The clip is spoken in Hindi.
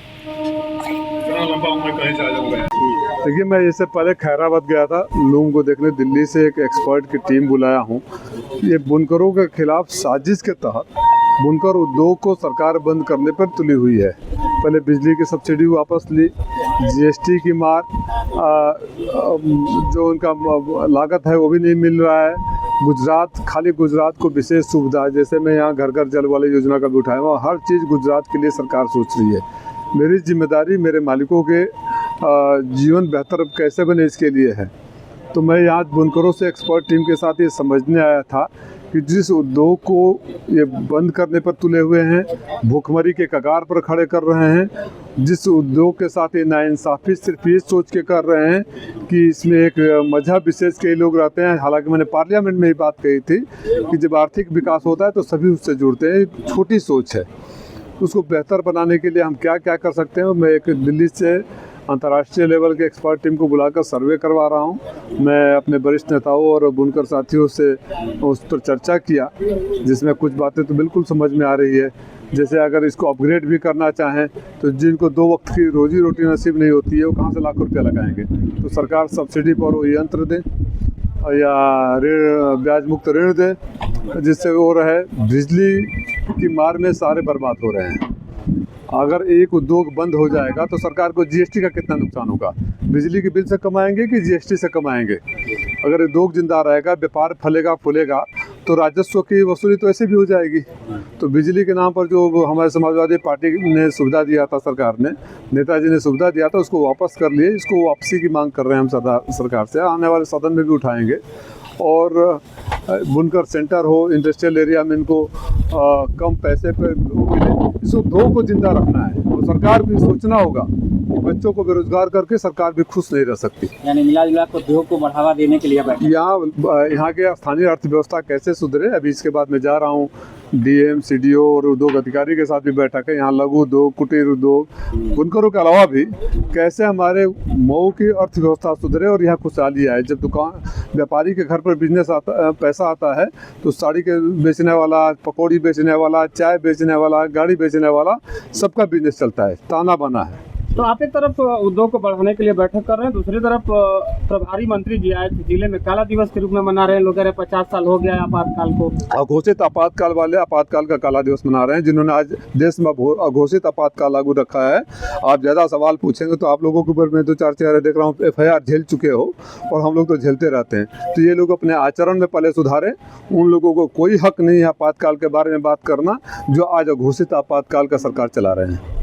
इतना लंबा उम्र कहीं से आ जाऊंगा। देखिए, मैं इससे पहले खैराबाद गया था लोगों को देखने। दिल्ली से एक एक्सपर्ट की टीम बुलाया हूँ। ये बुनकरों के खिलाफ साजिश के तहत बुनकर उद्योग को सरकार बंद करने पर तुली हुई है। पहले बिजली की सब्सिडी वापस ली, जीएसटी की मार, जो उनका लागत है वो भी नहीं मिल रहा है। गुजरात, खाली गुजरात को विशेष सुविधा, जैसे मैं यहाँ घर घर जल वाली योजना का भी उठाया हूँ, हर चीज़ गुजरात के लिए सरकार सोच रही है। मेरी जिम्मेदारी मेरे मालिकों के जीवन बेहतर कैसे बने इसके लिए है। तो मैं यहाँ बुनकरों से एक्सपर्ट टीम के साथ ये समझने आया था कि जिस उद्योग को ये बंद करने पर तुले हुए हैं, भूखमरी के कगार पर खड़े कर रहे हैं, जिस उद्योग के साथ ये नाइंसाफ़ी सिर्फ ये सोच के कर रहे हैं कि इसमें एक मजहब विशेष के लोग रहते हैं। हालांकि मैंने पार्लियामेंट में ये बात कही थी कि जब आर्थिक विकास होता है तो सभी उससे जुड़ते हैं। छोटी सोच है, उसको बेहतर बनाने के लिए हम क्या क्या कर सकते हैं। मैं एक दिल्ली से अंतर्राष्ट्रीय लेवल के एक्सपर्ट टीम को बुलाकर सर्वे करवा रहा हूं। मैं अपने वरिष्ठ नेताओं और बुनकर साथियों से उस पर चर्चा किया, जिसमें कुछ बातें तो बिल्कुल समझ में आ रही है। जैसे अगर इसको अपग्रेड भी करना चाहें तो जिनको 2 वक्त की रोजी रोटी नसीब नहीं होती है, वो कहाँ से लाख रुपया लगाएंगे। तो सरकार सब्सिडी पर वो यंत्र दें या ऋण, ब्याज मुक्त ऋण दें, जिससे वो रहे। बिजली की मार में सारे बर्बाद हो रहे हैं। अगर एक उद्योग बंद हो जाएगा तो सरकार को जीएसटी का कितना नुकसान होगा। बिजली के बिल से कमाएंगे कि जीएसटी से कमाएंगे। अगर उद्योग जिंदा रहेगा, व्यापार फलेगा फूलेगा, तो राजस्व की वसूली तो ऐसे भी हो जाएगी। तो बिजली के नाम पर जो हमारे समाजवादी पार्टी ने सुविधा दिया था, सरकार ने, नेताजी ने सुविधा दिया था, उसको वापस कर लिए। इसको वापसी की मांग कर रहे हैं हम सरकार से। आने वाले सदन में भी उठाएंगे। और बुनकर सेंटर हो, इंडस्ट्रियल एरिया में इनको कम पैसे पे मिले। इस उद्योग को जिंदा रखना है और सरकार भी सोचना होगा कि बच्चों को बेरोजगार करके सरकार भी खुश नहीं रह सकती। यानी मिला जुला कर उद्योग को बढ़ावा देने के लिए यहाँ के स्थानीय अर्थव्यवस्था कैसे सुधरे, अभी इसके बाद मैं जा रहा हूँ डीएम, सीडीओ और उद्योग अधिकारी के साथ भी बैठक है। यहाँ लघु उद्योग, कुटीर उद्योग, बुनकरों के अलावा भी कैसे हमारे मऊ की अर्थव्यवस्था सुधरे और यहाँ खुशहाली आए। जब दुकान व्यापारी के घर पर बिजनेस आता, पैसा आता है, तो साड़ी के बेचने वाला, पकौड़ी बेचने वाला, चाय बेचने वाला, गाड़ी बेचने वाला, सबका बिजनेस चलता है, ताना बाना है। तो आप एक तरफ उद्योग को बढ़ाने के लिए बैठक कर रहे हैं, दूसरी तरफ प्रभारी मंत्री जी आए जिले में काला दिवस के रूप में मना रहे हैं। लोग कह रहे हैं 50 साल हो गया है आपातकाल को। अघोषित आपातकाल वाले आपातकाल का काला दिवस मना रहे हैं, जिन्होंने आज देश में अघोषित आपातकाल लागू रखा है। आप ज़्यादा सवाल पूछेंगे तो आप लोगों के ऊपर मैं 2-4 चेहरे देख रहा हूँ, FIR झेल चुके हो, और हम लोग तो झेलते रहते हैं। तो ये लोग अपने आचरण में पहले सुधारें। उन लोगों को कोई हक नहीं है आपातकाल के बारे में बात करना जो आज अघोषित आपातकाल का सरकार चला रहे हैं।